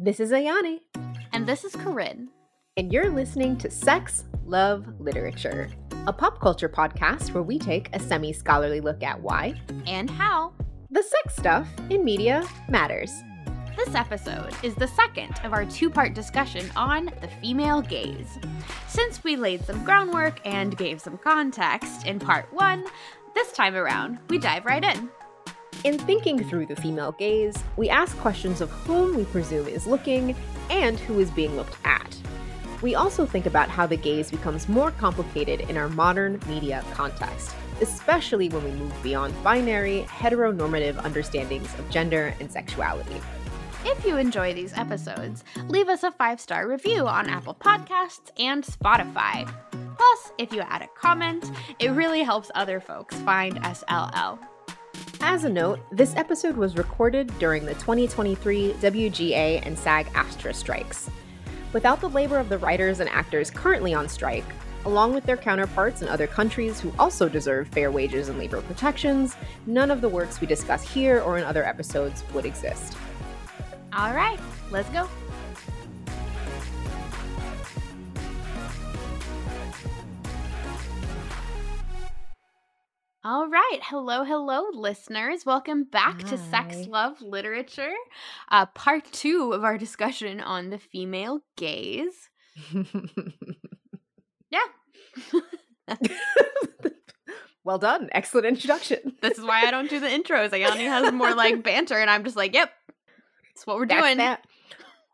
This is Ayani. And this is Corinne. And you're listening to Sex, Love, Literature, a pop culture podcast where we take a semi-scholarly look at why and how the sex stuff in media matters. This episode is the second of our two-part discussion on the female gaze. Since we laid some groundwork and gave some context in part one, this time around, we dive right in. In thinking through the female gaze, we ask questions of whom we presume is looking and who is being looked at. We also think about how the gaze becomes more complicated in our modern media context, especially when we move beyond binary, heteronormative understandings of gender and sexuality. If you enjoy these episodes, leave us a 5-star review on Apple Podcasts and Spotify. Plus, if you add a comment, it really helps other folks find SLL. As a note, this episode was recorded during the 2023 WGA and SAG-AFTRA strikes. Without the labor of the writers and actors currently on strike, along with their counterparts in other countries who also deserve fair wages and labor protections, none of the works we discuss here or in other episodes would exist. All right, let's go. All right. Hello, listeners. Welcome back to Sex, Love, Literature, part 2 of our discussion on the female gaze. Yeah. Well done. Excellent introduction. This is why I don't do the intros. Ayani has more like banter, and I'm just like, yep, that's what we're doing. That.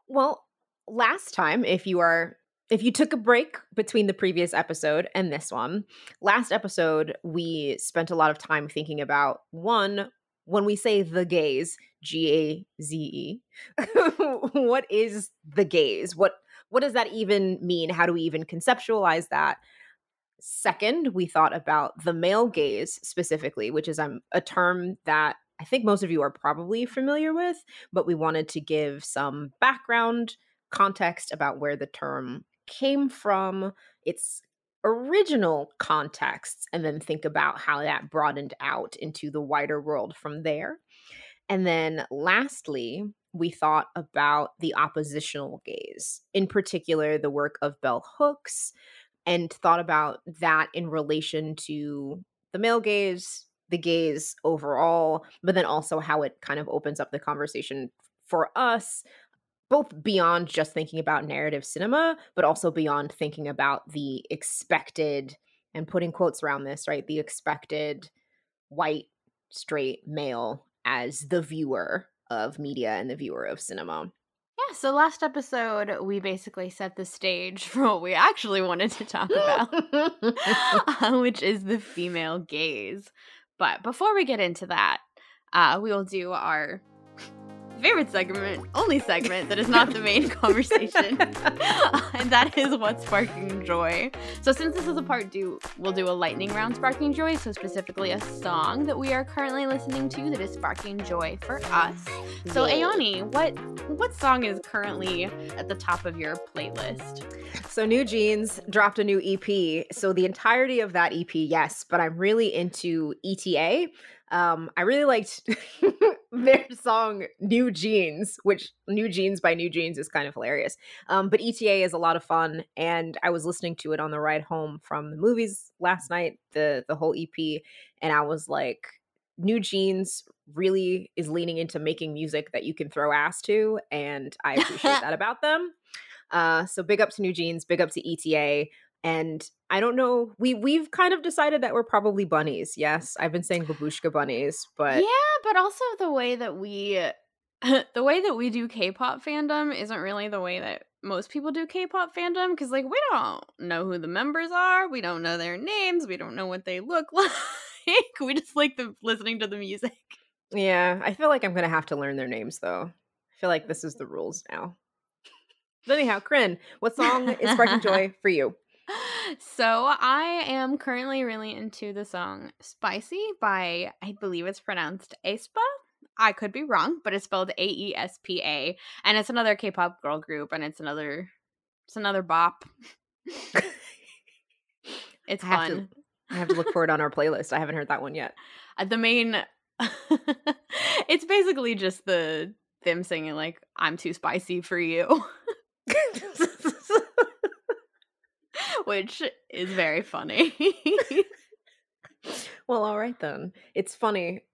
Well, last time, if you took a break between the previous episode and this one, last episode, we spent a lot of time thinking about, one, when we say the gaze, G-A-Z-E, what is the gaze? What does that even mean? How do we even conceptualize that? Second, we thought about the male gaze specifically, which is a term that I think most of you are probably familiar with, but we wanted to give some background context about where the term came from, its original contexts, and then think about how that broadened out into the wider world from there. And then lastly, we thought about the oppositional gaze, in particular the work of bell hooks, and thought about that in relation to the male gaze, the gaze overall, but then also how it kind of opens up the conversation for us, both beyond just thinking about narrative cinema, but also beyond thinking about the expected, and putting quotes around this, right? The expected white, straight male as the viewer of media and the viewer of cinema. Yeah, so last episode, we basically set the stage for what we actually wanted to talk about, which is the female gaze. But before we get into that, we will do our favorite segment, only segment that is not the main conversation, and that is what's sparking joy. So since this is a part 2, we'll do a lightning round sparking joy, so specifically a song that we are currently listening to that is sparking joy for us. So Ayani, what song is currently at the top of your playlist? So New Jeans dropped a new EP, so the entirety of that EP, yes, but I'm really into ETA. I really liked their song New Jeans, which New Jeans by New Jeans is kind of hilarious. But ETA is a lot of fun, and I was listening to it on the ride home from the movies last night, the whole EP, and I was like, New Jeans really is leaning into making music that you can throw ass to, and I appreciate that about them. So big up to New Jeans, big up to ETA. And I don't know, we've kind of decided that we're probably bunnies. Yes, I've been saying babushka bunnies, but yeah, but also the way that we do K-pop fandom isn't really the way that most people do K-pop fandom, because like we don't know who the members are, we don't know their names, we don't know what they look like. We just like listening to the music. Yeah, I feel like I'm gonna have to learn their names though. I feel like this is the rules now. But anyhow, Corinne, what song is sparking joy for you? So I am currently really into the song Spicy by, I believe it's pronounced aespa. I could be wrong, but it's spelled A-E-S-P-A. And it's another K-pop girl group, and it's another bop. It's fun. I have to look for it on our playlist. I haven't heard that one yet. The main... It's basically just the them singing like, I'm too spicy for you. Which is very funny. Well, all right then. It's funny.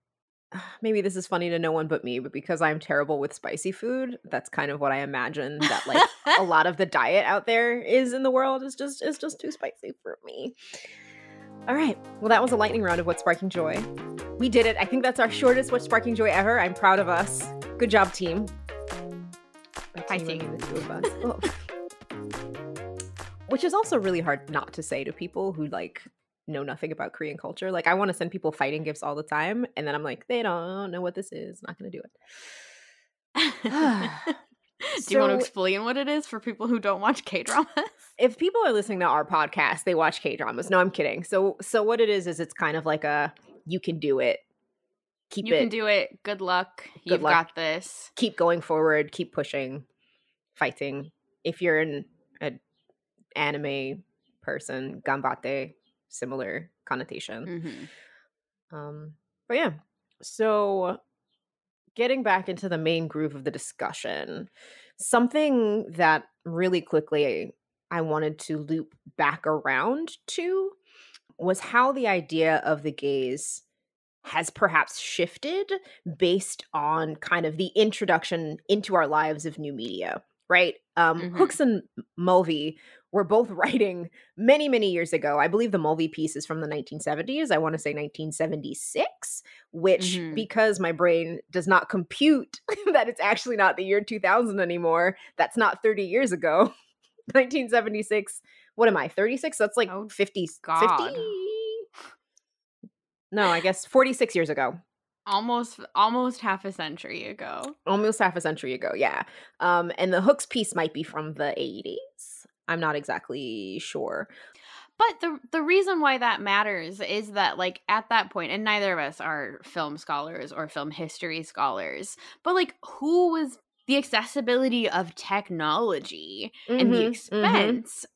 Maybe this is funny to no one but me, but because I'm terrible with spicy food, that's kind of what I imagine that like a lot of the diet out there is in the world is just too spicy for me. All right. Well, that was a lightning round of What's Sparking Joy. We did it. I think that's our shortest What's Sparking Joy ever. I'm proud of us. Good job, team. Hi, team. The two of us. Oh. Which is also really hard not to say to people who like know nothing about Korean culture. Like I want to send people fighting gifts all the time, and then I'm like, they don't know what this is. Not going to do it. Do you want to explain what it is for people who don't watch K-dramas? If people are listening to our podcast, they watch K-dramas. No, I'm kidding. So what it is it's kind of like a you can do it. You can do it. Good luck. You've got this. Keep going forward. Keep pushing. Fighting. If you're an anime person, ganbatte, similar connotation. But yeah. So getting back into the main groove of the discussion, something that really quickly I wanted to loop back around to was how the idea of the gaze has perhaps shifted based on kind of the introduction into our lives of new media, right? Hooks and Mulvey were both writing many, many years ago. I believe the Mulvey piece is from the 1970s. I want to say 1976, which, because my brain does not compute that it's actually not the year 2000 anymore, that's not 30 years ago. 1976. What am I, 36? That's like 50. No, I guess 46 years ago. Almost half a century ago. Almost half a century ago, yeah. And the Hooks piece might be from the 80s. I'm not exactly sure. But the reason why that matters is that, like, at that point, and neither of us are film scholars or film history scholars, but, like, who was the accessibility of technology and the expense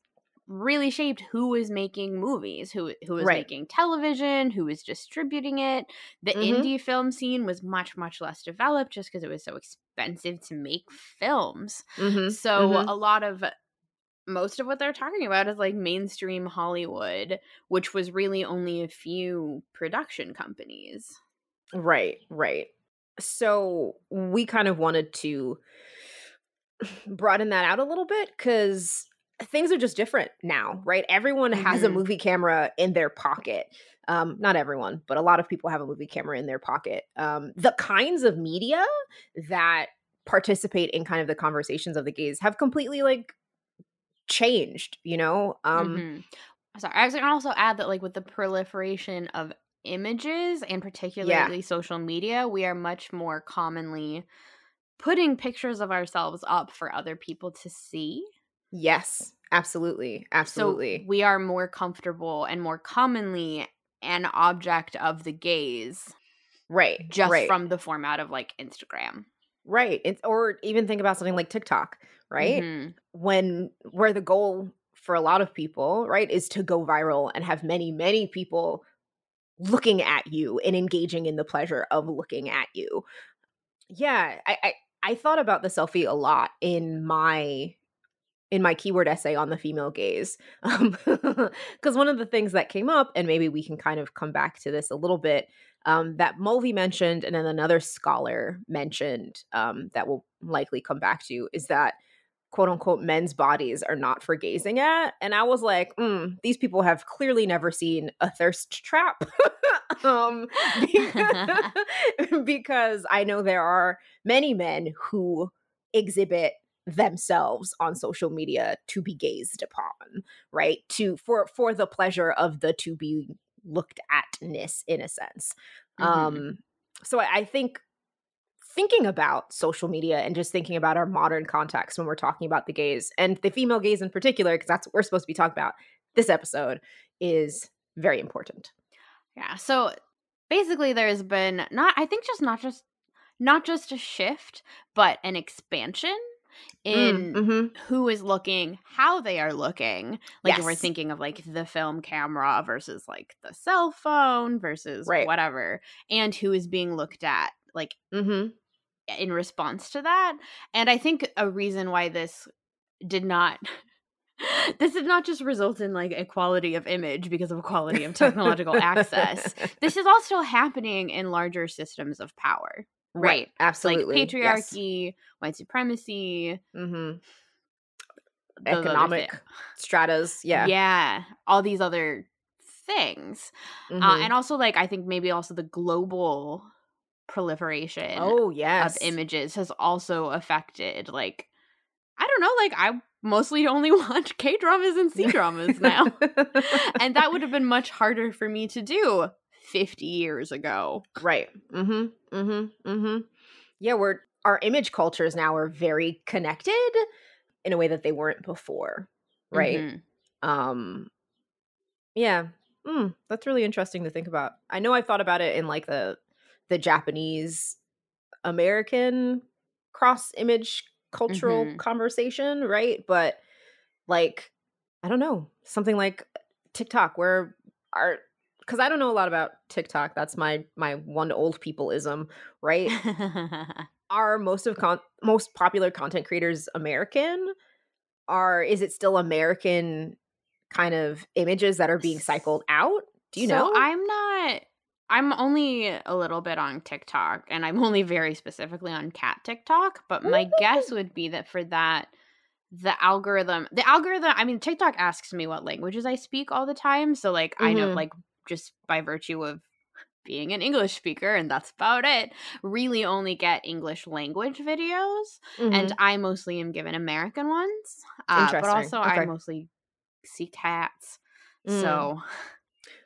really shaped who was making movies, who was making television, who was distributing it. The indie film scene was much, much less developed just because it was so expensive to make films. So a lot of most of what they're talking about is like mainstream Hollywood, which was really only a few production companies. Right. So we kind of wanted to broaden that out a little bit because things are just different now, right? Everyone has a movie camera in their pocket. Not everyone, but a lot of people have a movie camera in their pocket. The kinds of media that participate in kind of the conversations of the gaze have completely like changed, you know? Sorry, I was gonna also add that like with the proliferation of images and particularly social media, we are much more commonly putting pictures of ourselves up for other people to see. Yes, absolutely. So we are more comfortable and more commonly an object of the gaze. Right. Just from the format of like Instagram. Right. Or even think about something like TikTok, right? Where the goal for a lot of people, right, is to go viral and have many, many people looking at you and engaging in the pleasure of looking at you. Yeah, I thought about the selfie a lot in my keyword essay on the female gaze. Because one of the things that came up, and maybe we can kind of come back to this a little bit, that Mulvey mentioned, and then another scholar mentioned that we'll likely come back to, is that quote unquote men's bodies are not for gazing at. And I was like, these people have clearly never seen a thirst trap. Because I know there are many men who exhibit themselves on social media to be gazed upon, right? For the pleasure of the to be looked at-ness in a sense. So I think thinking about social media and just thinking about our modern context when we're talking about the gaze and the female gaze in particular, because that's what we're supposed to be talking about this episode, is very important. Yeah. So basically there's been not just a shift, but an expansion in who is looking, how they are looking. Like if we're thinking of like the film camera versus like the cell phone versus whatever, and who is being looked at. Like in response to that. And I think a reason why this did not just result in like equality of image because of equality of technological access. This is also happening in larger systems of power, right? Like Absolutely. Yes. patriarchy, white supremacy, Mm-hmm. those other things. Economic stratas. Yeah. Yeah, all these other things. Mm-hmm. And also like I think maybe also the global proliferation Oh, of yes. images has also affected, like, I don't know, like I mostly only watch K-dramas and C-dramas now. And that would have been much harder for me to do 50 years ago. Right. Mm-hmm. Mm-hmm. Mm-hmm. Yeah, our image cultures now are very connected in a way that they weren't before. Right. Mhm. Yeah. That's really interesting to think about. I know I've thought about it in like the Japanese American cross image cultural Mhm. conversation, right? But like, I don't know, something like TikTok where our because I don't know a lot about TikTok. That's my one old peopleism, right? Are most popular content creators American? Is it still American kind of images that are being cycled out? Do you So know? I'm only a little bit on TikTok, and I'm only very specifically on cat TikTok, but my guess would be that for that, the algorithm, I mean, TikTok asks me what languages I speak all the time. So like, I know, Mhm. like, just by virtue of being an English speaker, and that's about it, really only get English language videos. And Mhm. I mostly am given American ones. But Interesting. also I Okay. mostly see cats. Mm. So,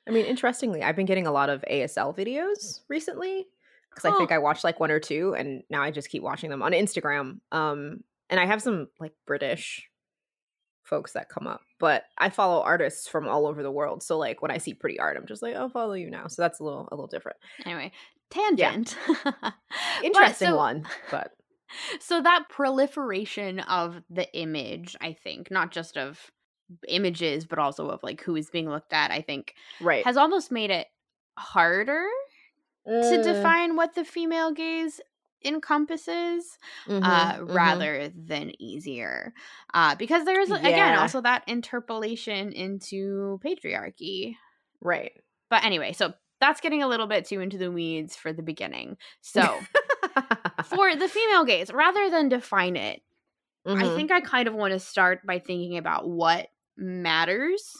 I mean, interestingly, I've been getting a lot of ASL videos recently because I think oh, I watched like one or two, and now I just keep watching them on Instagram. And I have some like British folks that come up, but I follow artists from all over the world. So like when I see pretty art, I'm just like, I'll follow you now. So that's a little different. anyway, Yeah, tangent. But interesting one, but so that proliferation of the image, I think, not just of images, but also of like who is being looked at, I think, right. has almost made it harder to Mm, define what the female gaze encompasses, mm-hmm, mm-hmm. rather than easier. Because there is, again, Yeah, also that interpolation into patriarchy. right. But anyway, so that's getting a little bit too into the weeds for the beginning. So for the female gaze, rather than define it, I Mm-hmm. think I kind of want to start by thinking about what matters.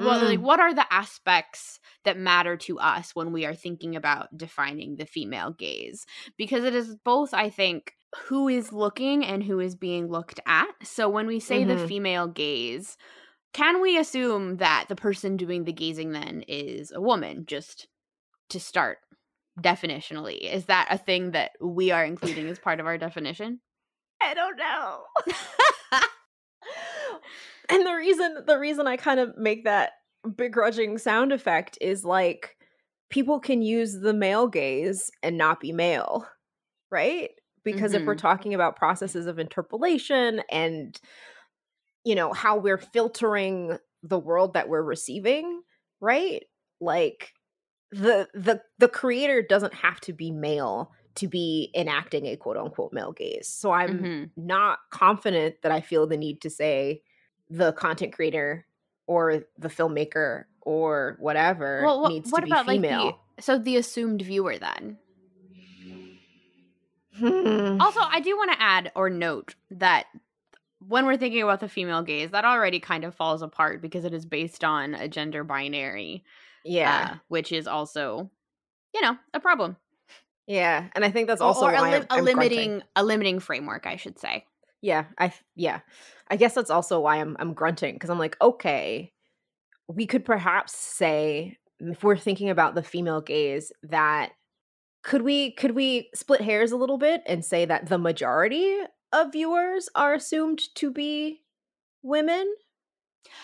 Mm, What are the aspects that matter to us when we are thinking about defining the female gaze? Because it is both, I think, who is looking and who is being looked at. So when we say the mm-hmm. female gaze, can we assume that the person doing the gazing then is a woman, just to start definitionally? Is that a thing that we are including as part of our definition? I don't know. And the reason I kind of make that begrudging sound effect is like people can use the male gaze and not be male, right? Because if we're Mhm. talking about processes of interpolation and how we're filtering the world that we're receiving, right? Like the creator doesn't have to be male to be enacting a quote unquote male gaze. So I'm Mhm. not confident that I feel the need to say the content creator or the filmmaker or whatever Well, needs to what be about like female. the assumed viewer then? Hmm. Also, I do want to add or note that when we're thinking about the female gaze, that already kind of falls apart because it is based on a gender binary, Yeah. which is also, a problem, Yeah. And I think that's also or why I'm grunting. a limiting framework, I should say. Yeah. I guess that's also why I'm grunting because I'm like, okay, we could perhaps say if we're thinking about the female gaze that could we split hairs a little bit and say that the majority of viewers are assumed to be women?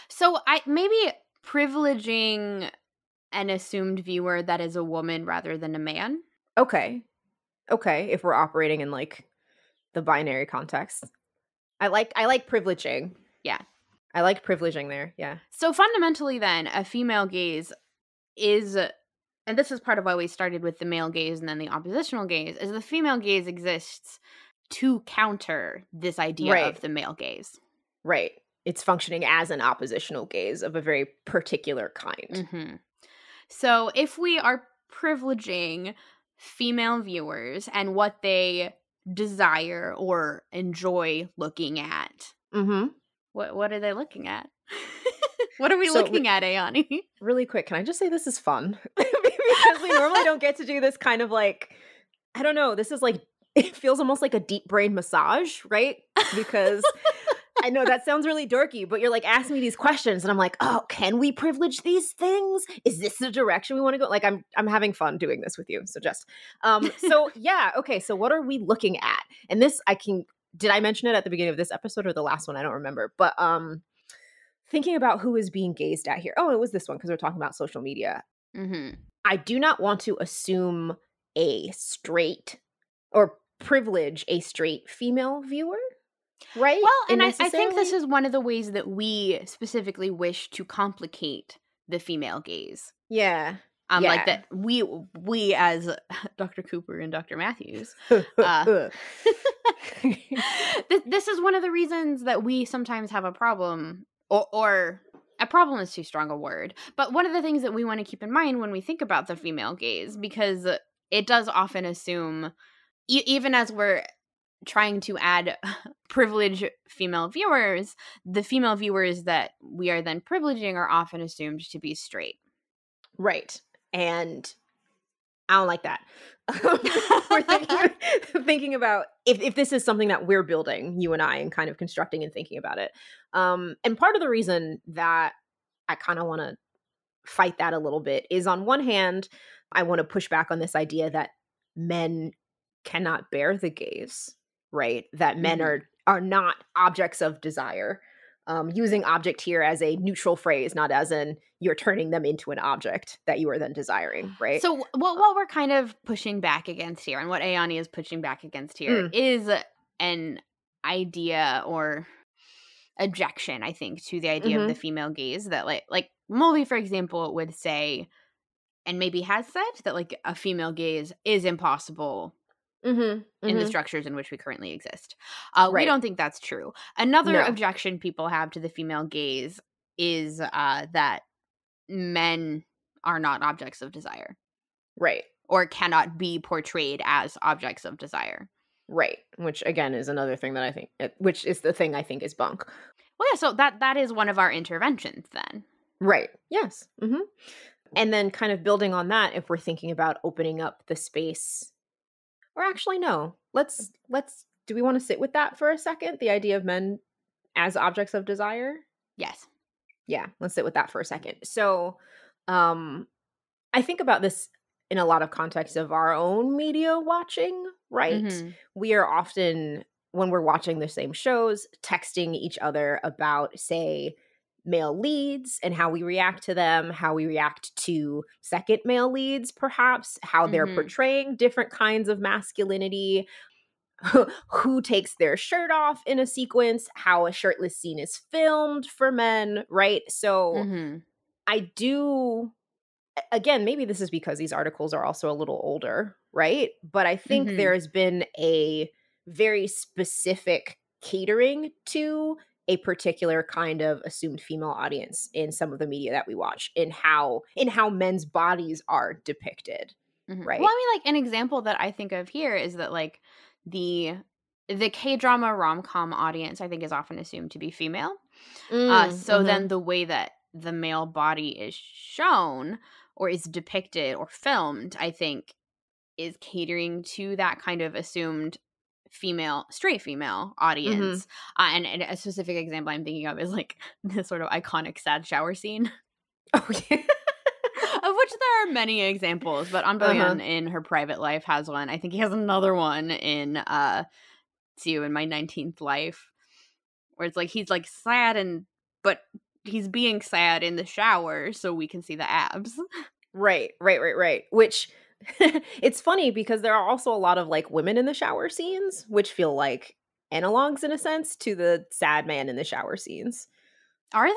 So I maybe privileging an assumed viewer that is a woman rather than a man. Okay. Okay, if we're operating in like the binary context. I like privileging. Yeah. I like privileging there. Yeah. So fundamentally, then, a female gaze is and this is part of why we started with the male gaze and then the oppositional gaze, is the female gaze exists to counter this idea Right. of the male gaze. Right. It's functioning as an oppositional gaze of a very particular kind. Mm-hmm. So if we are privileging female viewers and what they desire or enjoy looking at, Mm-hmm. what are they looking at? What are we So, looking at, Ayani? Really quick, can I just say this is fun? Because we normally don't get to do this kind of like, I don't know, this is like, it feels almost like a deep brain massage, right? Because I know that sounds really dorky, but you're like asking me these questions and I'm like, oh, can we privilege these things? Is this the direction we want to go? Like I'm having fun doing this with you. So yeah, okay, so what are we looking at? And this did I mention it at the beginning of this episode or the last one? I don't remember. But thinking about who is being gazed at here. Oh, it was this one because we're talking about social media. Mm-hmm. I do not want to assume a straight or privilege a straight female viewer, right? Well, and I think this is one of the ways that we specifically wish to complicate the female gaze. Yeah. Like that we as Dr. Cooper and Dr. Matthews, this is one of the reasons that we sometimes have a problem, or a problem is too strong a word, but one of the things that we want to keep in mind when we think about the female gaze, because it does often assume, even as we're trying to add privilege female viewers, the female viewers that we are then privileging are often assumed to be straight. Right. And I don't like that. We're thinking about if this is something that we're building, you and I, and kind of constructing and thinking about it. And part of the reason that I kind of want to fight that a little bit is, on one hand, I want to push back on this idea that men cannot bear the gaze, right? That men are not objects of desire. Using object here as a neutral phrase, not as in you're turning them into an object that you are then desiring, right? So what we're kind of pushing back against here, and what Ayani is pushing back against here, is an idea or objection, I think, to the idea of the female gaze, that like Mulvey, for example, would say, and maybe has said, that like a female gaze is impossible in the structures in which we currently exist. We don't think that's true. Another objection people have to the female gaze is that men are not objects of desire. Right. Or cannot be portrayed as objects of desire. Right. Which, again, is another thing that I think, which is the thing I think is bunk. Well, yeah, so that is one of our interventions then. Right. Yes. And then kind of building on that, if we're thinking about opening up the space, or actually, no, let's do we want to sit with that for a second? The idea of men as objects of desire? Yes. Yeah, let's sit with that for a second. So, I think about this in a lot of contexts of our own media watching, right? We are often, when we're watching the same shows, texting each other about, say, male leads and how we react to them, how we react to second male leads, perhaps, how they're portraying different kinds of masculinity, who takes their shirt off in a sequence, how a shirtless scene is filmed for men, right? So I do, again, maybe this is because these articles are also a little older, right? But I think there's been a very specific catering to a particular kind of assumed female audience in some of the media that we watch, in how men's bodies are depicted, right? Well, I mean, like, an example that I think of here is that, like, the K-drama rom-com audience, I think, is often assumed to be female. Then the way that the male body is shown or is depicted or filmed, I think, is catering to that kind of assumed straight female audience. And a specific example I'm thinking of is like this sort of iconic sad shower scene. Oh, yeah. Of which there are many examples, but An in her private life has one. I think he has another one in See You in My 19th Life, where it's like he's like sad, but he's being sad in the shower so we can see the abs. Right. Which it's funny because there are also a lot of like women in the shower scenes, which feel like analogs in a sense to the sad man in the shower scenes. Are there?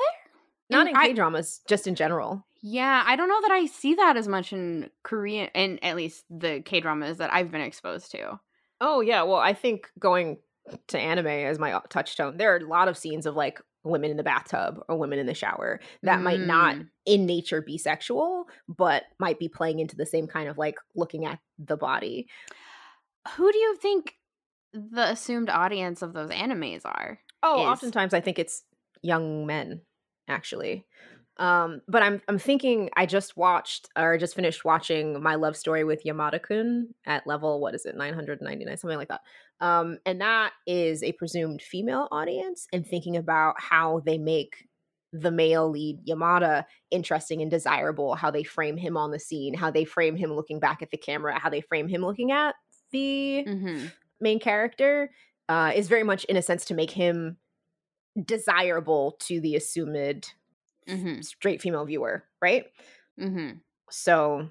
Not in K-dramas, just in general. Yeah, I don't know that I see that as much in Korean, and at least the K-dramas that I've been exposed to. Oh, yeah, well, I think going to anime as my touchstone, there are a lot of scenes of, like, women in the bathtub or women in the shower that might not Mm. in nature be sexual, but might be playing into the same kind of, like, looking at the body. Who do you think the assumed audience of those animes Oh, is? oftentimes I think it's young men, actually. But I'm thinking I just watched or just finished watching My Love Story with Yamada-kun at level, what is it, 999, something like that. And that is a presumed female audience, and thinking about how they make the male lead Yamada interesting and desirable, how they frame him on the scene, how they frame him looking back at the camera, how they frame him looking at the Mhm. main character, is very much in a sense to make him desirable to the assumed Mhm. straight female viewer, right? Mhm. So,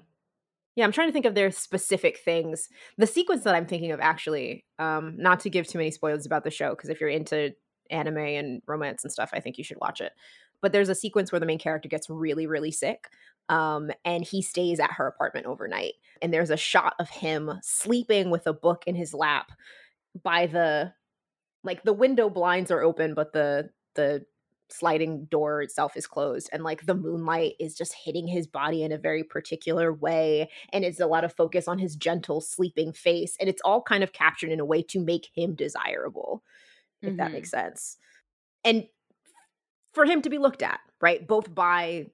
yeah, I'm trying to think of their specific things. The sequence that I'm thinking of actually, not to give too many spoilers about the show, because if you're into anime and romance and stuff, I think you should watch it. But there's a sequence where the main character gets really, really sick, and he stays at her apartment overnight. And there's a shot of him sleeping with a book in his lap by the window blinds are open, but the sliding door itself is closed, and, like, the moonlight is just hitting his body in a very particular way, and it's a lot of focus on his gentle sleeping face, and it's all kind of captured in a way to make him desirable, if that makes Mhm. sense. And for him to be looked at, right? Both by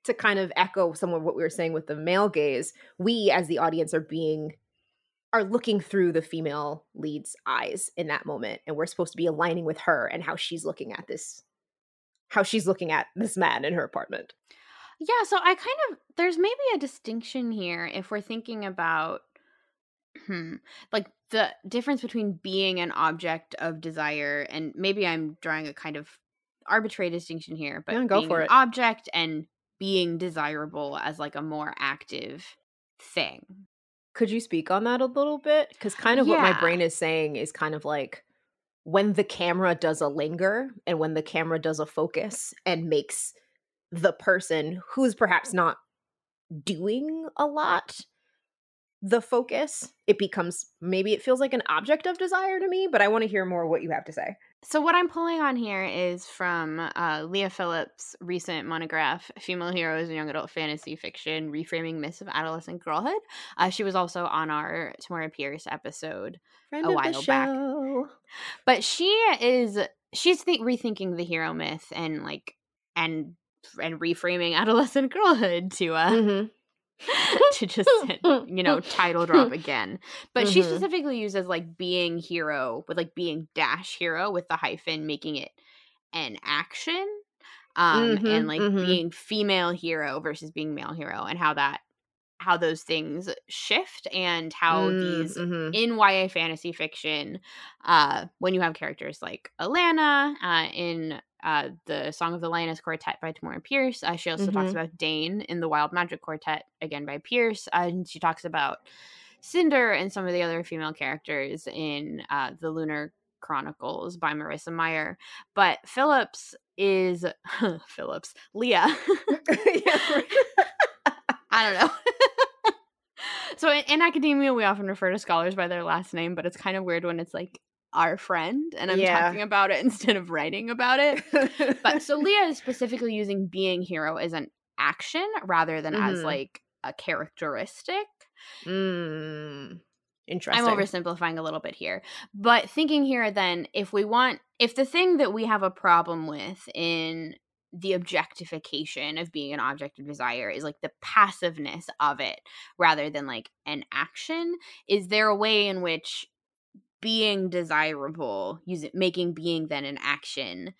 to kind of echo some of what we were saying with the male gaze, we as the audience are looking through the female lead's eyes in that moment, and we're supposed to be aligning with her and how she's looking at this man in her apartment. Yeah, so I kind of there's maybe a distinction here if we're thinking about hmm, like the difference between being an object of desire, and maybe I'm drawing a kind of arbitrary distinction here, but Yeah, go being for an it. object and being desirable as like a more active thing. Could you speak on that a little bit? Because kind of what my Yeah. brain is saying is kind of like when the camera does a linger and when the camera does a focus and makes the person who's perhaps not doing a lot the focus, it becomes maybe it feels like an object of desire to me, but I want to hear more what you have to say. So what I'm pulling on here is from Leah Phillips' recent monograph, "Female Heroes in Young Adult Fantasy Fiction: Reframing Myths of Adolescent Girlhood." She was also on our Tamora Pierce episode Friend a of the while back. show. But she's rethinking the hero myth and like and reframing adolescent girlhood to Mhm. to just title drop again. But she Mhm. specifically uses like being hero with like being dash hero with the hyphen, making it an action, and Mhm. like Mhm. being female hero versus being male hero, and how those things shift, and how these Mhm. in YA fantasy fiction, when you have characters like Alana in the Song of the Lioness Quartet by Tamora Pierce. She also talks Mhm. about Dane in the Wild Magic Quartet, again by Pierce. And she talks about Cinder and some of the other female characters in the Lunar Chronicles by Marissa Meyer. But Phillips is Phillips, Leah. Yeah, right. I don't know. So in academia, we often refer to scholars by their last name, but it's kind of weird when it's like our friend and I'm Yeah. talking about it instead of writing about it. But so Leah is specifically using being hero as an action rather than as Mhm. like a characteristic. Mm. I'm Interesting. oversimplifying a little bit here. But thinking here then, if the thing that we have a problem with in the objectification of being an object of desire is like the passiveness of it rather than like an action, is there a way in which being desirable, making being then an action,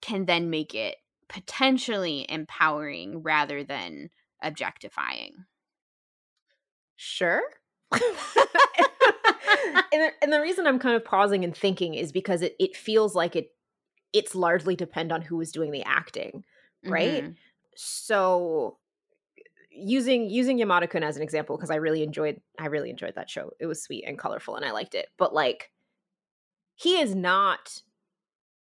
can then make it potentially empowering rather than objectifying? Sure. And the reason I'm kind of pausing and thinking is because it feels like it's largely depend on who is doing the acting, right? Mhm. So using Yamada-kun as an example, because I really enjoyed that show. It was sweet and colorful and I liked it. But like he is not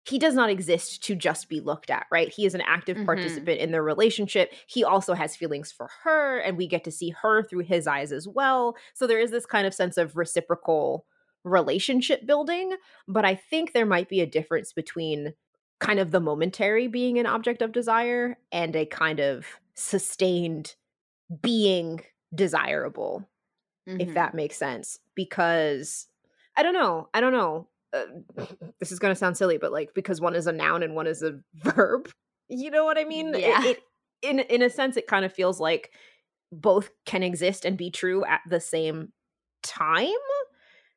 he does not exist to just be looked at, right? He is an active Mhm. participant in their relationship. He also has feelings for her, and we get to see her through his eyes as well. So there is this kind of sense of reciprocal relationship building. But I think there might be a difference between kind of the momentary being an object of desire and a kind of sustained being desirable, if Mhm. that makes sense. Because I don't know. This is gonna sound silly, but like because one is a noun and one is a verb, you know what I mean? Yeah. It in a sense, it kind of feels like both can exist and be true at the same time,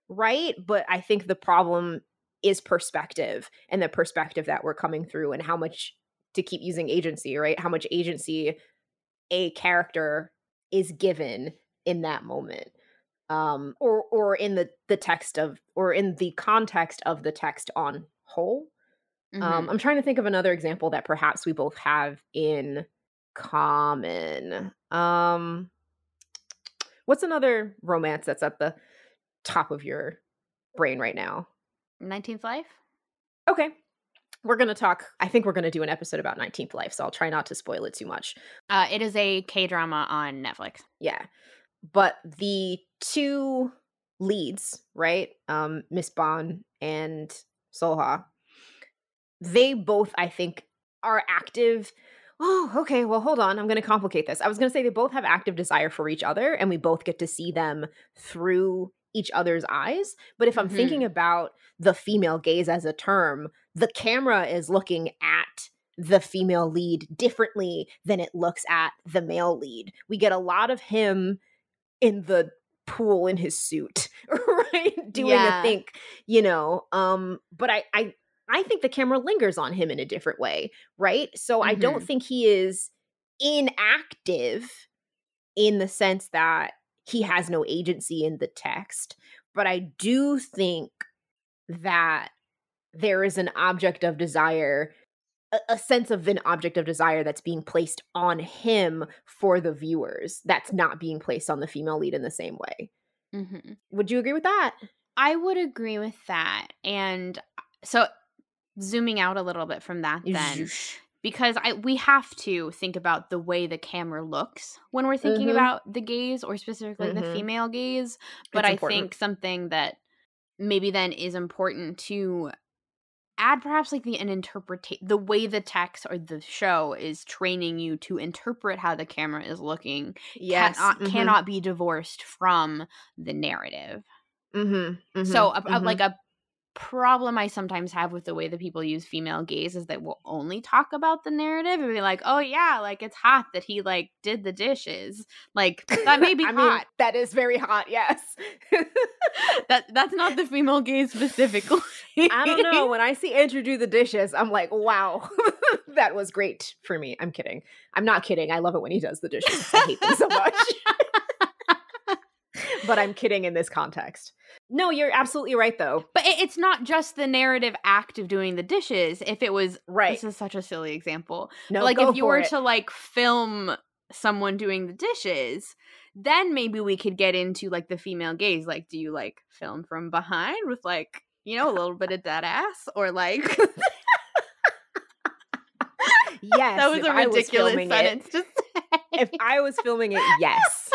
right? But I think the problem is perspective, and the perspective that we're coming through, and how much, to keep using agency, right? How much agency a character is given in that moment, or in the text of, or in the context of the text on whole. Mhm. I'm trying to think of another example that perhaps we both have in common. What's another romance that's at the top of your brain right now? 19th Life? Okay, we're gonna talk. I think we're gonna do an episode about 19th Life, so I'll try not to spoil it too much. It is a K-drama on Netflix. Yeah, but the two leads, right? Miss Bond and Soha, they both, I think, are active. Oh, okay. Well, hold on. I'm going to complicate this. I was going to say they both have active desire for each other, and we both get to see them through each other's eyes. But if I'm thinking Mhm. about the female gaze as a term, the camera is looking at the female lead differently than it looks at the male lead. We get a lot of him in the pool in his suit, right? Doing a Yeah. think, but I think the camera lingers on him in a different way, right? So I don't Mhm. think he is inactive in the sense that he has no agency in the text, but I do think that there is an object of desire, a sense of an object of desire that's being placed on him for the viewers, that's not being placed on the female lead in the same way. Mhm. Would you agree with that? I would agree with that, and so zooming out a little bit from that then, Zhoosh. because we have to think about the way the camera looks when we're thinking Mhm, about the gaze, or specifically the mhm. female gaze, but It's I important. think something that maybe then is important to add, perhaps, like an interpretation, the way the text or the show is training you to interpret how the camera is looking Yes, mhm, cannot be divorced from the narrative. mhm, So mhm, like mhm. a problem I sometimes have with the way that people use female gaze is that we'll only talk about the narrative and be like, "Oh yeah, like it's hot that he like did the dishes." Like that may be I mean, hot. that is very hot, yes. That's not the female gaze specifically. I don't know, when I see Andrew do the dishes, I'm like, "Wow, that was great for me." I'm kidding. I'm not kidding, I love it when he does the dishes because I hate them so much. But I'm kidding in this context. No, you're absolutely right, though. But it's not just the narrative act of doing the dishes. If it was, Right. this is such a silly example, but No, like if go you for were it. to like film someone doing the dishes, then maybe we could get into like the female gaze. Like, do you like film from behind with like, a little bit of that ass, or like that Yes, was a ridiculous sentence to if say. I was filming it, yes.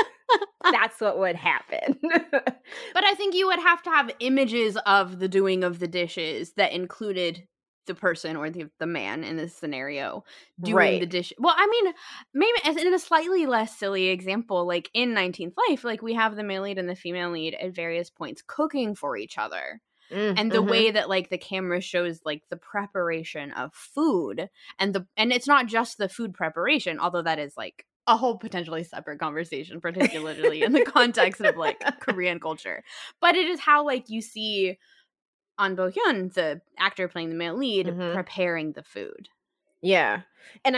That's what would happen. But I think you would have to have images of the doing of the dishes that included the person, or the man in this scenario doing the Right. dish. Well, I mean, maybe as in a slightly less silly example, like in 19th Life, like we have the male lead and the female lead at various points cooking for each other. And the way Mhm. that like the camera shows like the preparation of food, and it's not just the food preparation, although that is like a whole potentially separate conversation, particularly in the context of like Korean culture. But it is how like you see An Bo-hyun, the actor playing the male lead, Mhm. preparing the food. Yeah. And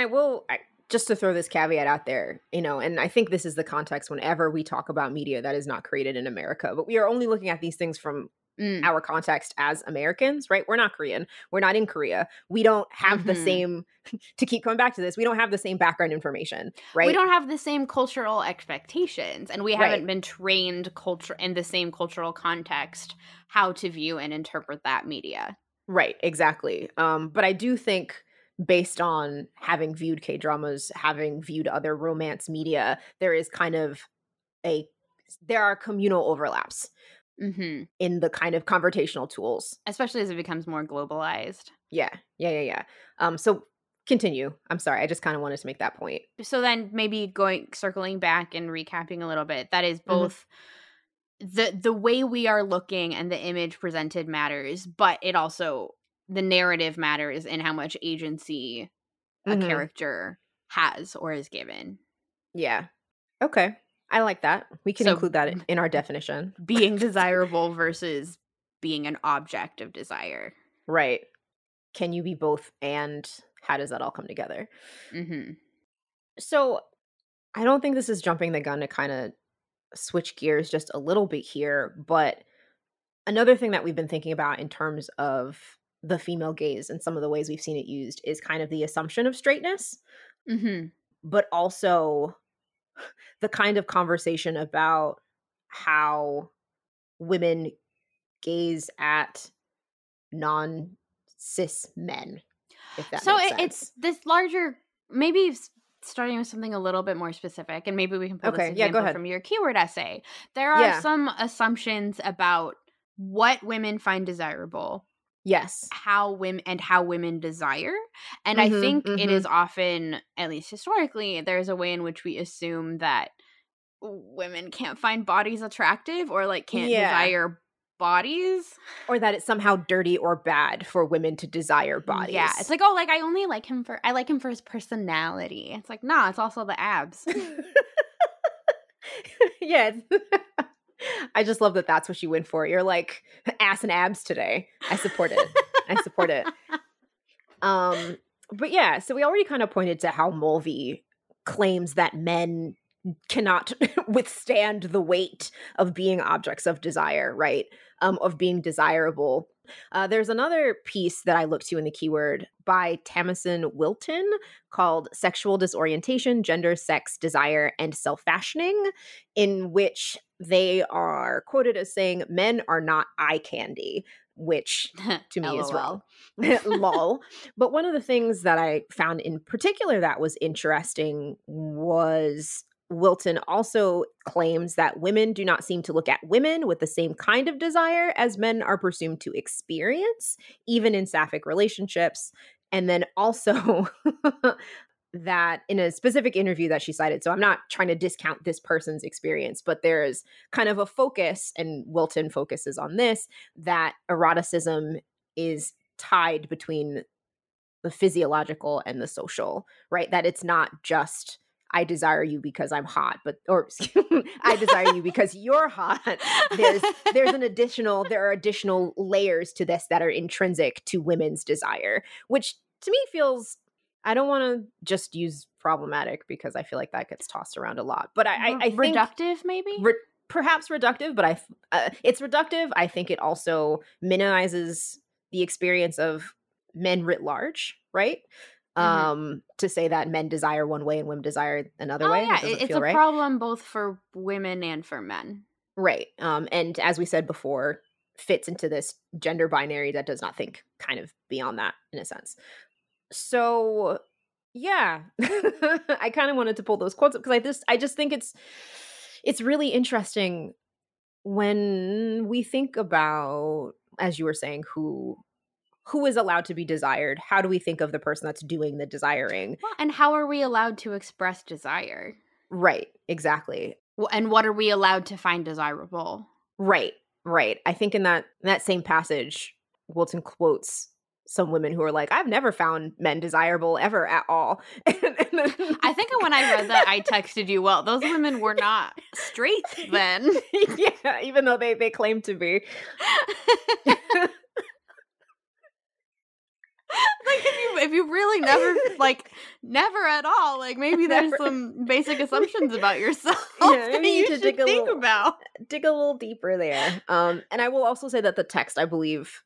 just to throw this caveat out there, and I think this is the context whenever we talk about media that is not created in America, but we are only looking at these things from Mm. our context as Americans, right? We're not Korean. We're not in Korea. We don't have the Mhm. same, to keep coming back to this, we don't have the same background information, We right? don't have the same cultural expectations, and we Right. haven't been trained culture in the same cultural context how to view and interpret that media. Right, exactly. But I do think based on having viewed K-dramas, having viewed other romance media, there is kind of a there are communal overlaps Mhm. in the kind of conversational tools. Especially as it becomes more globalized. Yeah. Yeah. So continue. I'm sorry. I just kind of wanted to make that point. So then maybe circling back and recapping a little bit, that is Mhm. both the way we are looking and the image presented matters, but it also the narrative matters in how much agency a Mhm. character has or is given. Yeah. Okay. I like that. We can So include that in our definition. being desirable versus being an object of desire. Right. Can you be both and how does that all come together? Mhm. So, I don't think this is jumping the gun to kind of switch gears just a little bit here, but another thing that we've been thinking about in terms of the female gaze and some of the ways we've seen it used is kind of the assumption of straightness, Mhm. but also the kind of conversation about how women gaze at non cis men, if that So makes it's sense. this larger, maybe starting with something a little bit more specific, and maybe we can pull this Okay, yeah, go example ahead. from your keyword essay. There are Yeah. some assumptions about what women find desirable, Yes. how women desire, and I Mhm. think it is Mhm. often, at least historically, there's a way in which we assume that women can't find bodies attractive or like can't Yeah. desire bodies. Or that it's somehow dirty or bad for women to desire Yeah, it's bodies. like, oh, like I like him for his personality. It's like, nah, it's also the abs. Yeah. I just love that that's what you went for. You're like ass and abs today. I support it. I support it. Um, but yeah, so we already kind of pointed to how Mulvey claims that men cannot withstand the weight of being objects of desire, right? Of being desirable. There's another piece that I looked to in the keyword by Tamison Wilton called Sexual Disorientation, Gender, Sex, Desire, and Self Fashioning, in which they are quoted as saying, men are not eye candy, which to me is wrong. LOL. Lol. But one of the things that I found in particular that was interesting was Wilton also claims that women do not seem to look at women with the same kind of desire as men are presumed to experience, even in sapphic relationships. And then also that in a specific interview that she cited, so I'm not trying to discount this person's experience, but there's kind of a focus, and Wilton focuses on this, that eroticism is tied between the physiological and the social, right? That it's not just I desire you because I'm hot, but or I desire you because you're hot. There are additional layers to this that are intrinsic to women's desire, which to me feels I don't want to just use problematic because I feel like that gets tossed around a lot. But I think Reductive, maybe? perhaps reductive, but it's reductive. I think it also minimizes the experience of men writ large, right? Mhm. To say that men desire one way and women desire another Oh, way, that yeah, doesn't it's feel a right. problem both for women and for men. Right. And as we said before, fits into this gender binary that does not think kind of beyond that in a sense. So yeah, I kind of wanted to pull those quotes up because I just think it's really interesting when we think about, as you were saying, who is allowed to be desired. How do we think of the person that's doing the desiring? Well, and how are we allowed to express desire? Right, exactly. And what are we allowed to find desirable? Right, right. I think in that same passage, Wilton quotes some women who are like, "I've never found men desirable ever at all." And then, I think when I read that, I texted you, well, those women were not straight then. yeah, even though they claim to be. Like if you really never at all, like maybe there's Never. some basic assumptions about yourself Yeah, that maybe you you need to should think about. dig a little deeper there. And I will also say that the text, I believe,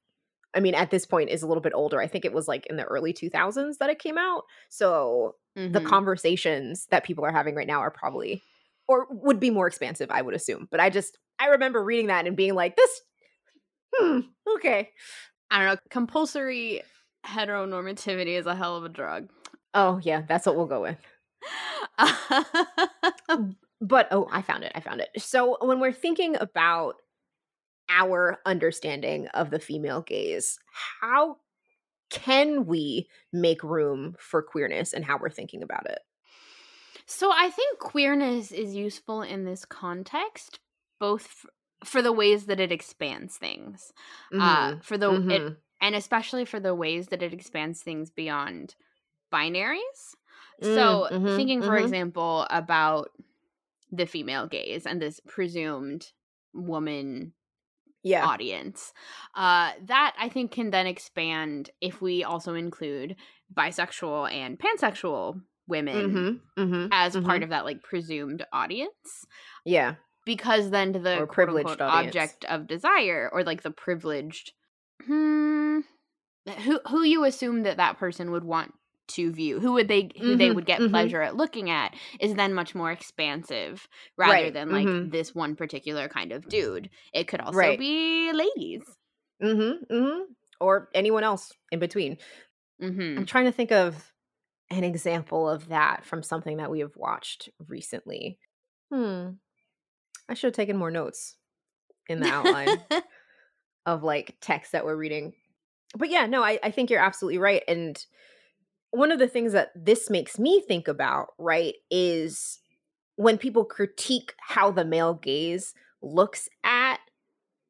I mean, at this point is a little bit older. I think it was like in the early 2000s that it came out. So the Mhm. conversations that people are having right now are probably or would be more expansive, I would assume. But I remember reading that and being like, this okay. I don't know, compulsory heteronormativity is a hell of a drug. Oh, yeah, that's what we'll go with. But, oh, I found it. So when we're thinking about our understanding of the female gaze, how can we make room for queerness and how we're thinking about it? So I think queerness is useful in this context, both for the ways that it expands things, Mhm. for the it, Mhm. and especially for the ways that it expands things beyond binaries. So Mhm. thinking, for Mhm. example, about the female gaze and this presumed woman Yeah. audience, that I think can then expand if we also include bisexual and pansexual women Mhm. Mhm. as part Mhm. of that, like, presumed audience, Yeah. because then the Or quote unquote privileged audience. object of desire, or like the privileged, hmm, who you assume that that person would want to view, who they Mhm. would get Mhm. pleasure at looking at, is then much more expansive rather Right. than like Mhm. this one particular kind of dude. It could also Right. be ladies. Mhm. Mhm. Or anyone else in between. I'm Mhm. trying to think of an example of that from something that we have watched recently. Hmm. I should have taken more notes in the outline of like text that we're reading. But yeah, no, I think you're absolutely right. And one of the things that this makes me think about, right, is when people critique how the male gaze looks at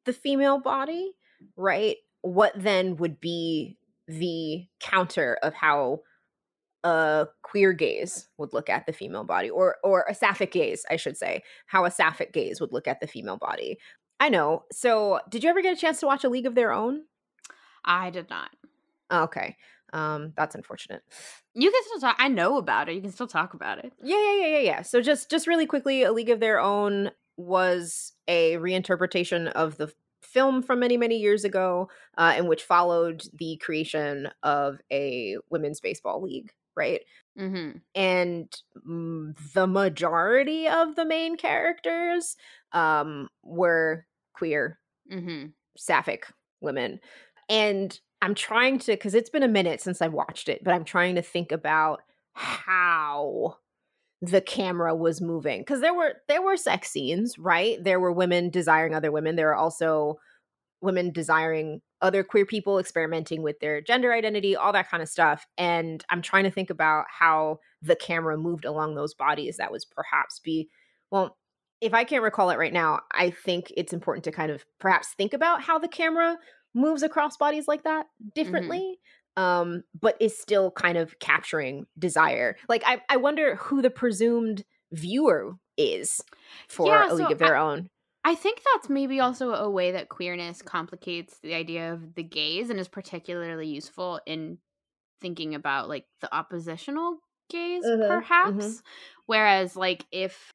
the female body, right? What then would be the counter of how a queer gaze would look at the female body, or a sapphic gaze, I should say, how a sapphic gaze would look at the female body. I know. So, did you ever get a chance to watch A League of Their Own? I did not. Okay. That's unfortunate. You can still talk. I know about it. You can still talk about it. Yeah. So just really quickly, A League of Their Own was a reinterpretation of the film from many years ago, in which followed the creation of a women's baseball league, right? Mhm. And the majority of the main characters were queer, Mhm. sapphic women. And I'm trying to, because it's been a minute since I've watched it, but I'm trying to think about how the camera was moving, because there were sex scenes, right? There were women desiring other women. There were also women desiring other queer people, experimenting with their gender identity, all that kind of stuff. And I'm trying to think about how the camera moved along those bodies. That was perhaps be, well, if I can't recall it right now, I think it's important to kind of perhaps think about how the camera moves across bodies like that Mhm. differently, but is still kind of capturing desire. Like, I wonder who the presumed viewer is for Yeah, A League so of Their Own. I think that's maybe also a way that queerness complicates the idea of the gaze and is particularly useful in thinking about like the oppositional gaze, Mhm, mhm. perhaps. Whereas like if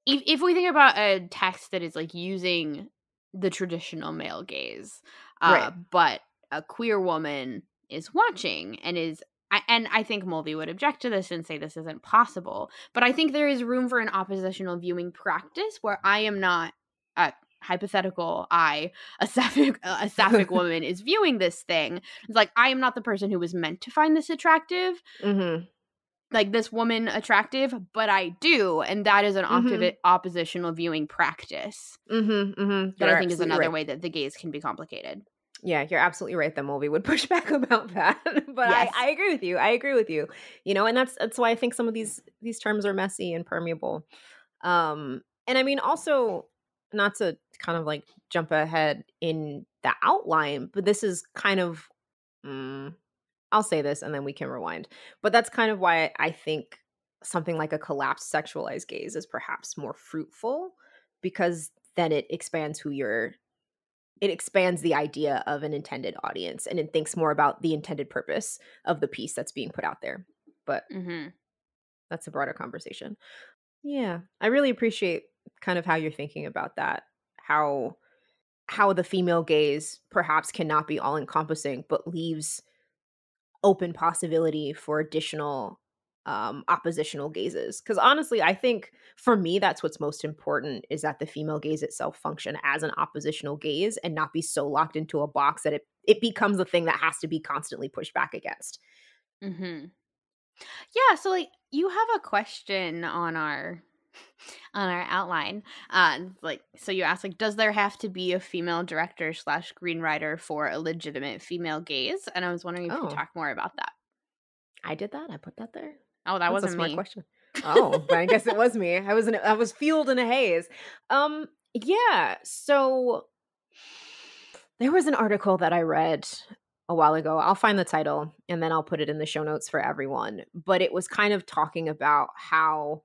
we think about a text that is like using the traditional male gaze, Right. but a queer woman is watching and and I think Mulvey would object to this and say this isn't possible. But I think there is room for an oppositional viewing practice where I am not a hypothetical a sapphic woman is viewing this thing. It's like I am not the person who was meant to find this attractive, Mhm. like this woman attractive, but I do, and that is an Mhm. oppositional viewing practice Mhm. Mhm. that I You're think is absolutely another right. way that the gaze can be complicated. Yeah, you're absolutely right that Mulvey would push back about that. But I Yes. I agree with you. I agree with you. And that's why I think some of these terms are messy and permeable. And I mean, also, not to kind of like jump ahead in the outline, but this is kind of, mm, I'll say this and then we can rewind. But that's kind of why I think something like a collapsed sexualized gaze is perhaps more fruitful, because then it expands the idea of an intended audience, and it thinks more about the intended purpose of the piece that's being put out there. But Mhm. that's a broader conversation. Yeah. I really appreciate kind of how you're thinking about that. How the female gaze perhaps cannot be all encompassing, but leaves open possibility for additional oppositional gazes. Because honestly, I think for me that's what's most important, is that the female gaze itself function as an oppositional gaze and not be so locked into a box that it it becomes a thing that has to be constantly pushed back against. Mm-hmm. Yeah, so like you have a question on our outline. Like so you asked like does there have to be a female director slash screenwriter for a legitimate female gaze? And I was wondering if you could Oh, talk more about that. I did that. I put that there. Oh, that That's a wasn't smart me. question. Oh, but I guess it was me. I was fueled in a haze. Yeah. So there was an article that I read a while ago. I'll find the title and then I'll put it in the show notes for everyone. But it was kind of talking about how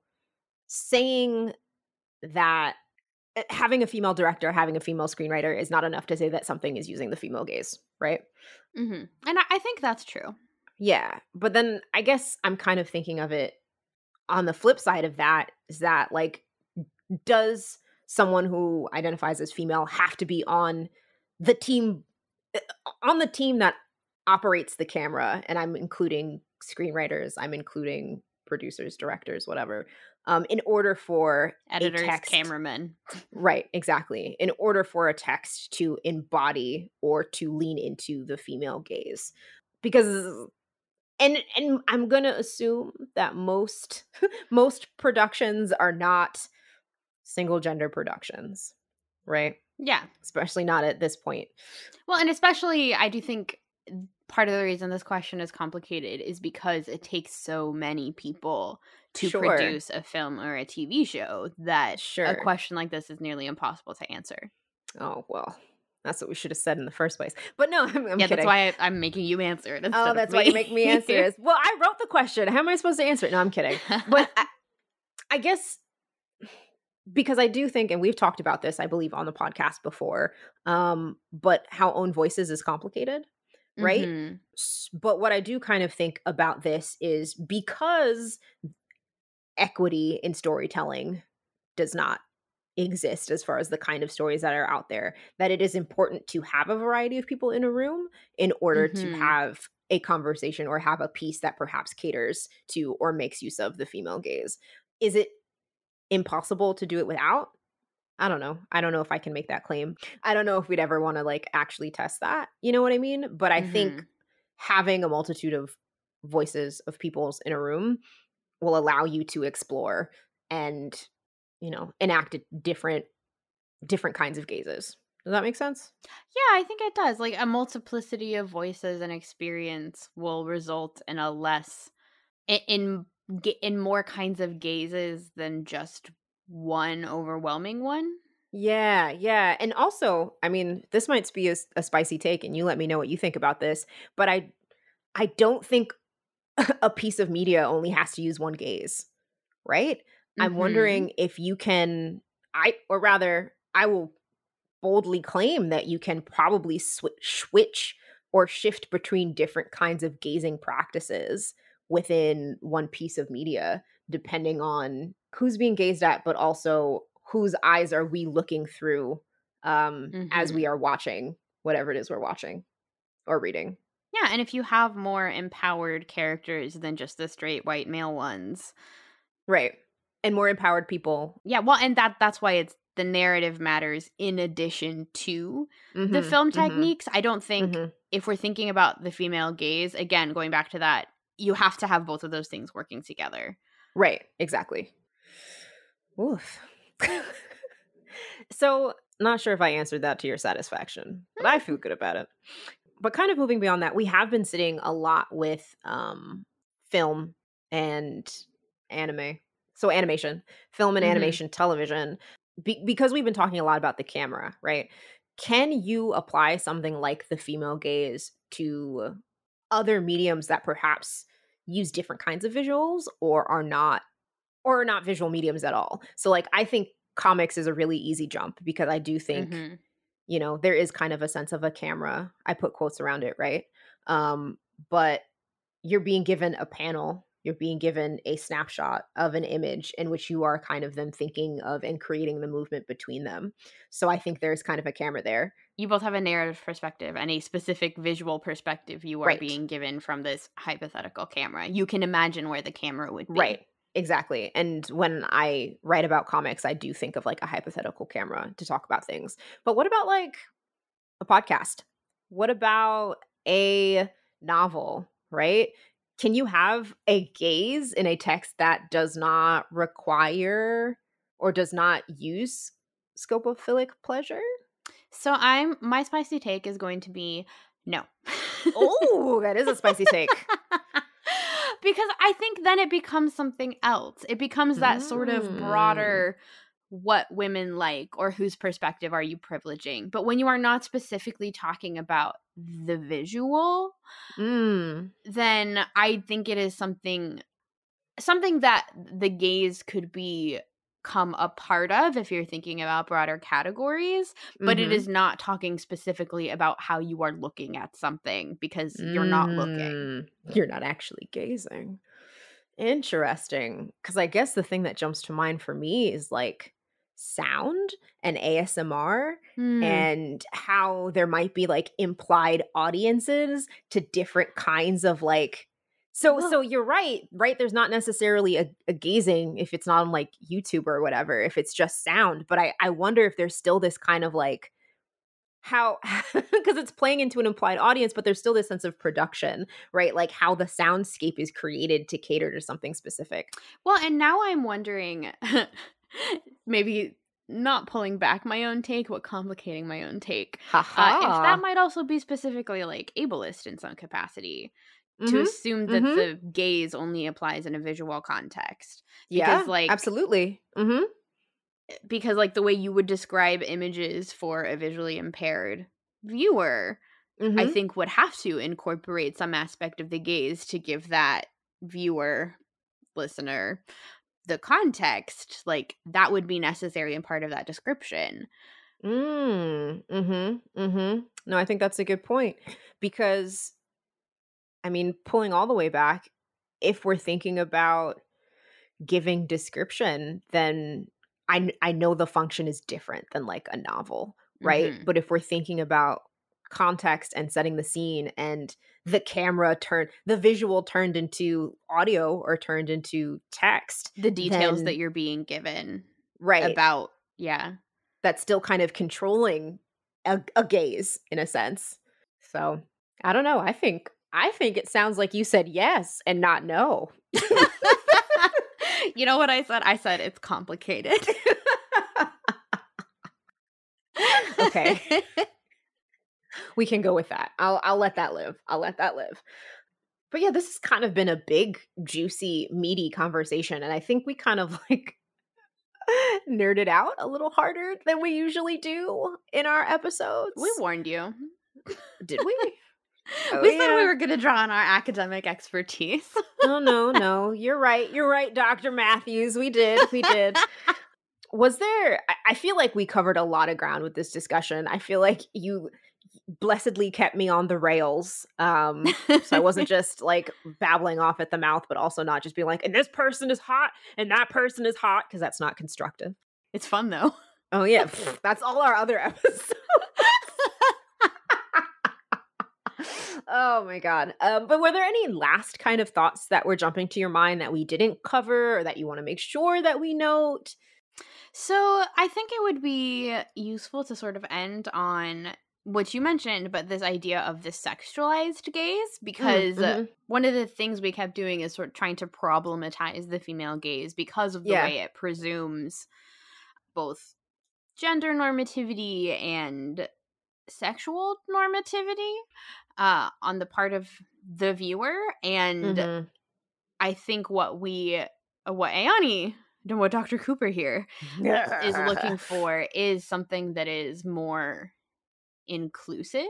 saying that having a female director, having a female screenwriter is not enough to say that something is using the female gaze, right? Mm-hmm. And I think that's true. Yeah. But then I guess I'm kind of thinking of it on the flip side of that is that like does someone who identifies as female have to be the team on the team that operates the camera, and I'm including screenwriters, I'm including producers, directors, whatever, in order for a Editors, text, cameramen. right, exactly, in order for a text to embody or to lean into the female gaze, because and I'm gonna assume that most most productions are not single gender productions, right? Yeah. Especially not at this point. Well, and especially I do think part of the reason this question is complicated is because it takes so many people to Sure, produce a film or a TV show that a sure. question like this is nearly impossible to answer. Oh, well, that's what we should have said in the first place. But no, I'm Yeah, that's kidding. why I'm making you answer it Oh, instead of that's why you make me answer me. it. Well, I wrote the question. How am I supposed to answer it? No, I'm kidding. But I guess because I do think, and we've talked about this, I believe, on the podcast before, but how own voices is complicated, right? Mhm. But what I do kind of think about this is because equity in storytelling does not exist as far as the kind of stories that are out there, that it is important to have a variety of people in a room in order to Mhm. have a conversation or have a piece that perhaps caters to or makes use of the female gaze. Is it impossible to do it without? I don't know. I don't know if I can make that claim. I don't know if we'd ever want to like actually test that. You know what I mean? But I think Mhm. having a multitude of voices of people's in a room will allow you to explore and, enact different kinds of gazes. Does that make sense? Yeah, I think it does. Like a multiplicity of voices and experience will result in a less in more kinds of gazes than just one overwhelming one. Yeah, yeah. And also, I mean, this might be a spicy take and you let me know what you think about this, but I don't think a piece of media only has to use one gaze, right? I'm Mhm. wondering if you can or rather, I will boldly claim that you can probably switch or shift between different kinds of gazing practices within one piece of media, depending on who's being gazed at, but also whose eyes are we looking through as we Mhm. are watching whatever it is we're watching or reading. Yeah, and if you have more empowered characters than just the straight white male ones. Right. And more empowered people. Yeah, well, and that's why it's the narrative matters in addition to the Mhm. film Mhm. techniques. I don't think Mhm. if we're thinking about the female gaze, again, going back to that, you have to have both of those things working together. Right. Exactly. Oof. So, not sure if I answered that to your satisfaction, but I feel good about it. But kind of moving beyond that, we have been sitting a lot with film and anime. So animation, film and Mhm. animation television, because we've been talking a lot about the camera, right? Can you apply something like the female gaze to other mediums that perhaps use different kinds of visuals or are not visual mediums at all? So like I think comics is a really easy jump because I do think Mhm. there is kind of a sense of a camera. I put quotes around it, right? But you're being given a panel, you're being given a snapshot of an image in which you are kind of then thinking of and creating the movement between them. So I think there's kind of a camera there. You both have a narrative perspective and a specific visual perspective you are Right. being given from this hypothetical camera. You can imagine where the camera would Right. be. Exactly. And when I write about comics, I do think of like a hypothetical camera to talk about things. But what about like a podcast? what about a novel, right? Can you have a gaze in a text that does not require or does not use scopophilic pleasure? So my spicy take is going to be no. Oh, that is a spicy take. Because I think then it becomes something else. It becomes that sort of Mm. broader what women like or whose perspective are you privileging. But when you are not specifically talking about the visual, Mm. then I think it is something that the gaze could become a part of if you're thinking about broader categories, but it Mhm. is not talking specifically about how you are looking at something because you're not looking. Mm. You're not actually gazing. Interesting. Because I guess the thing that jumps to mind for me is like sound and ASMR Hmm. and how there might be like implied audiences to different kinds of like so Well, you're right, right? There's not necessarily a gazing if it's not on like YouTube or whatever, if it's just sound. But I wonder if there's still this kind of like how because it's playing into an implied audience, but there's still this sense of production, right? Like how the soundscape is created to cater to something specific. well, and now I'm wondering, maybe not pulling back my own take, but complicating my own take. If that Haha. might also be specifically like ableist in some capacity, to Mhm. assume that Mhm. the gaze only applies in a visual context. Because Yeah, like absolutely. Mhm. because like the way you would describe images for a visually impaired viewer, I Mhm. think would have to incorporate some aspect of the gaze to give that viewer, listener, the context. Like that would be necessary and part of that description. Mhm. Mhm. No, I think that's a good point because I mean, pulling all the way back, if we're thinking about giving description, then I know the function is different than like a novel, right? Mhm. But if we're thinking about context and setting the scene and the visual turned into audio or turned into text, The details that then you're being given right, about, yeah. that's still kind of controlling a gaze in a sense. So, I don't know. I think it sounds like you said yes and not no. You know what I said? I said it's complicated. Okay. We can go with that. I'll let that live. I'll let that live. But yeah, this has kind of been a big, juicy, meaty conversation, and I think we kind of like nerded out a little harder than we usually do in our We episodes. warned you. Did we? Oh We said we yeah. were going to draw on our academic expertise. Oh no, no. You're right. You're right, Dr. Matthews. We did. We did. Was there I feel like we covered a lot of ground with this discussion. I feel like you blessedly kept me on the rails. So I wasn't just like babbling off at the mouth, but also not just being like, and this person is hot and that person is hot, because that's not constructive. It's fun though. Oh yeah, that's all our other episodes. Oh my god. But were there any last kind of thoughts that were jumping to your mind that we didn't cover or that you want to make sure that we note? So I think it would be useful to sort of end on what you mentioned, but this idea of the sexualized gaze, because Mhm. one of the things we kept doing is sort of trying to problematize the female gaze because of the Yeah. way it presumes both gender normativity and sexual normativity on the part of the viewer. And Mhm. I think what Ayani, and what Dr. Cooper here is looking for is something that is more inclusive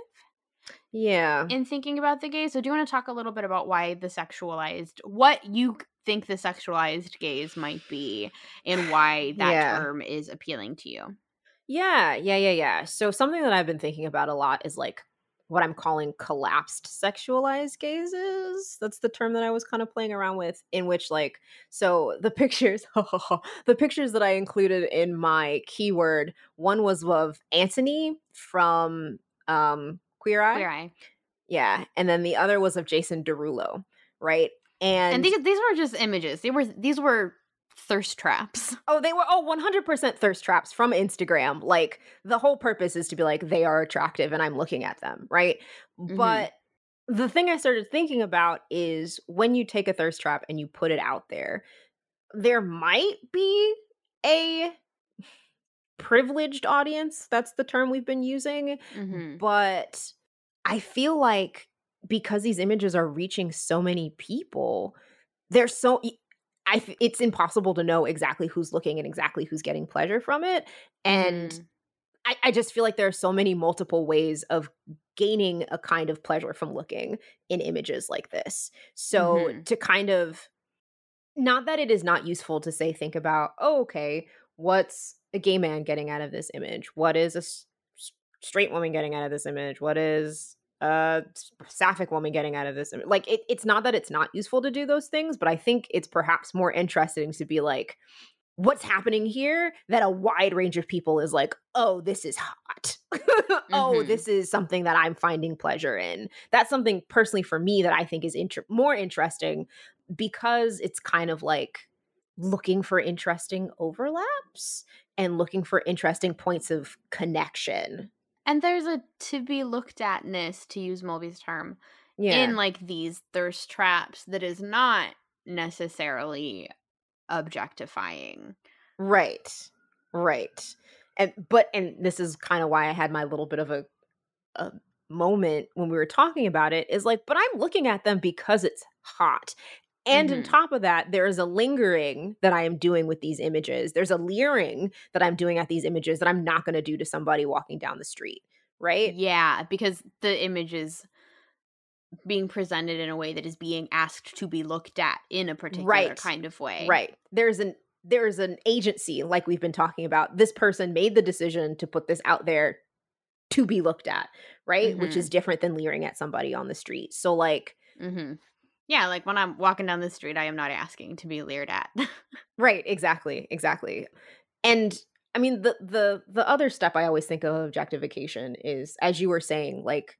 Yeah. in thinking about the gaze. So, do you want to talk a little bit about what you think the sexualized gaze might be, and why that Yeah. term is appealing to you? Yeah. So something that I've been thinking about a lot is like what I'm calling collapsed sexualized gazes. That's the term that I was kind of playing around with, in which like so the pictures the pictures that I included in my keyword, one was of Anthony from Queer Eye. Queer Eye. Yeah. And then the other was of Jason Derulo, right? And And these were just images. These were thirst traps. Oh, they were 100% thirst traps from Instagram. Like, the whole purpose is to be like, they are attractive and I'm looking at them, right? Mm-hmm. But the thing I started thinking about is when you take a thirst trap and you put it out there might be a privileged audience. That's the term we've been using. Mm-hmm. But I feel like because these images are reaching so many people, they're so it's impossible to know exactly who's looking and exactly who's getting pleasure from it. And Mm-hmm. I just feel like there are so many multiple ways of gaining a kind of pleasure from looking in images like this. So Mm-hmm. to kind of, not that it is not useful to say, think about, oh, okay, what's a gay man getting out of this image? What is a straight woman getting out of this image? What is a sapphic woman getting out of this image? Like, it's not that it's not useful to do those things, but I think it's perhaps more interesting to be like, what's happening here that a wide range of people is like, oh, this is hot. Oh, Mm-hmm. this is something that I'm finding pleasure in. That's something personally for me that I think is more interesting, because it's kind of like looking for interesting overlaps and looking for interesting points of connection. And there's a to be looked atness, to use Mulvey's term, in Yeah. like these thirst traps that is not necessarily objectifying. Right. Right. And this is kind of why I had my little bit of a moment when we were talking about it, is like, but I'm looking at them because it's hot. And on Mm-hmm. top of that, there is a lingering that I am doing with these images. There's a leering that I'm doing at these images that I'm not going to do to somebody walking down the street. Right. Yeah, because the image is being presented in a way that is being asked to be looked at in a particular Right. kind of way. Right. There's an agency, like we've been talking about. This person made the decision to put this out there to be looked at, right? Which is Mhm. different than leering at somebody on the street. So like, Mhm. Yeah, like when I'm walking down the street, I am not asking to be leered at. right, exactly, exactly. And I mean, the other step I always think of objectification is, as you were saying, like,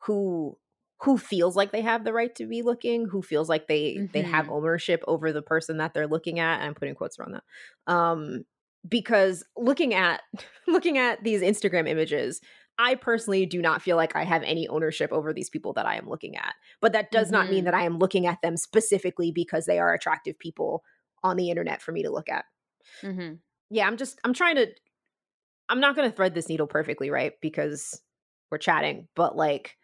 who who feels like they have the right to be looking, who feels like they have Mhm. ownership over the person that they're looking at. And I'm putting quotes around that. Because looking at looking at these Instagram images, I personally do not feel like I have any ownership over these people that I am looking at. But that does not mean that Mhm. I am looking at them specifically because they are attractive people on the internet for me to look at. Mhm. Yeah, I'm trying to, I'm not gonna thread this needle perfectly, right? Because we're chatting, but like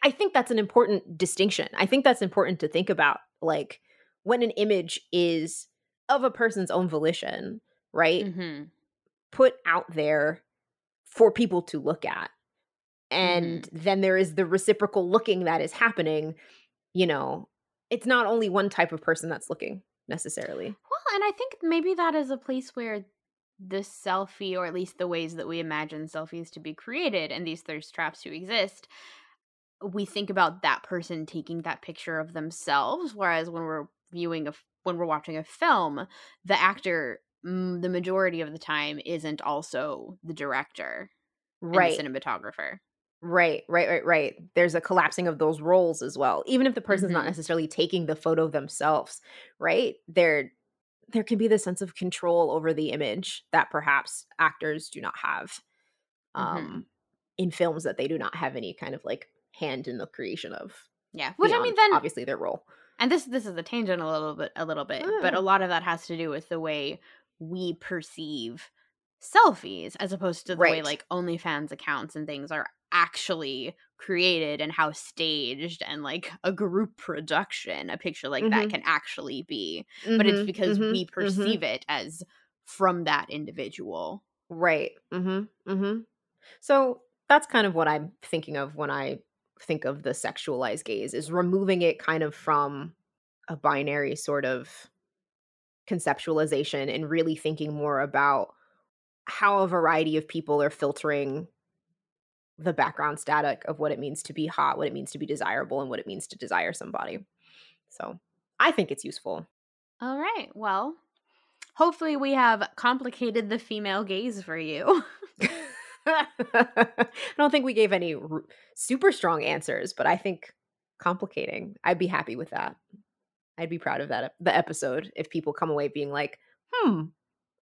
I think that's an important distinction. I think that's important to think about. Like, when an image is of a person's own volition, right? Mhm. Put out there for people to look at. And Mhm. then there is the reciprocal looking that is happening, you know. It's not only one type of person that's looking necessarily. Well, and I think maybe that is a place where the selfie, or at least the ways that we imagine selfies to be created and these thirst traps to exist, we think about that person taking that picture of themselves, whereas when we're watching a film, the actor, the majority of the time, isn't also the director and the Right. cinematographer. Right. There's a collapsing of those roles as well. Even if the person's not Mhm. necessarily taking the photo themselves, right? There can be this sense of control over the image that perhaps actors do not have, Mhm. um, in films that they do not have any kind of like hand in the creation of, Yeah. Which, I mean, beyond then, obviously their role. and this is a tangent a little bit, but a Ah, lot of that has to do with the way we perceive selfies, as opposed to the way right. like OnlyFans accounts and things are actually created, and how staged and like a group production a picture like that Mhm. can actually be. But it's Mhm. because Mhm. we Mhm. perceive it as from that individual. Right. Mhm. Mhm. So that's kind of what I'm thinking of when I think of the sexualized gaze, is removing it kind of from a binary sort of conceptualization and really thinking more about how a variety of people are filtering the background static of what it means to be hot, what it means to be desirable, and what it means to desire somebody. So I think it's useful. All right. Well, hopefully we have complicated the female gaze for you. I don't think we gave any super strong answers, but I think complicating. I'd be happy with that. I'd be proud of that the episode if people come away being like,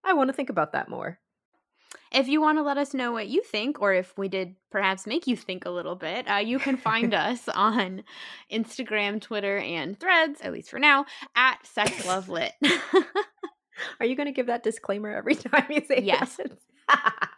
I want to think about that more. If you want to let us know what you think, or if we did perhaps make you think a little bit, you can find us on Instagram, Twitter, and Threads, at least for now, at SexLoveLit. Are you going to give that disclaimer every time you say Yes. that?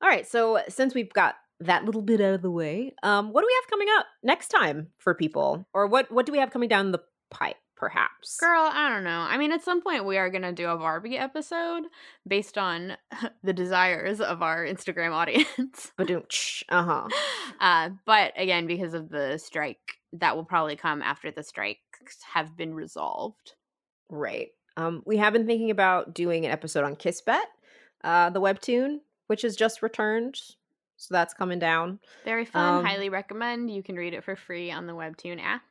All right, so since we've got that little bit out of the way, what do we have coming up next time for people? Or what do we have coming down the pipe, perhaps? Girl, I don't know. I mean, at some point we are going to do a Barbie episode based on the desires of our Instagram audience. But again, because of the strike, that will probably come after the strikes have been resolved. Right. We have been thinking about doing an episode on Kissbet, the webtoon, which has just returned. So that's coming down. Very fun. Highly recommend. You can read it for free on the webtoon app.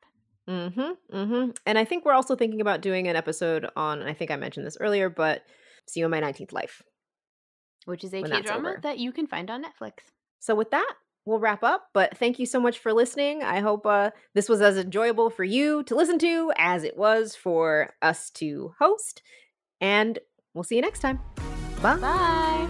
And I think we're also thinking about doing an episode on, and I think I mentioned this earlier, but See You in My 19th Life. Which is a K-drama that you can find on Netflix. So with that, we'll wrap up. But thank you so much for listening. I hope this was as enjoyable for you to listen to as it was for us to host. And we'll see you next time. Bye. Bye.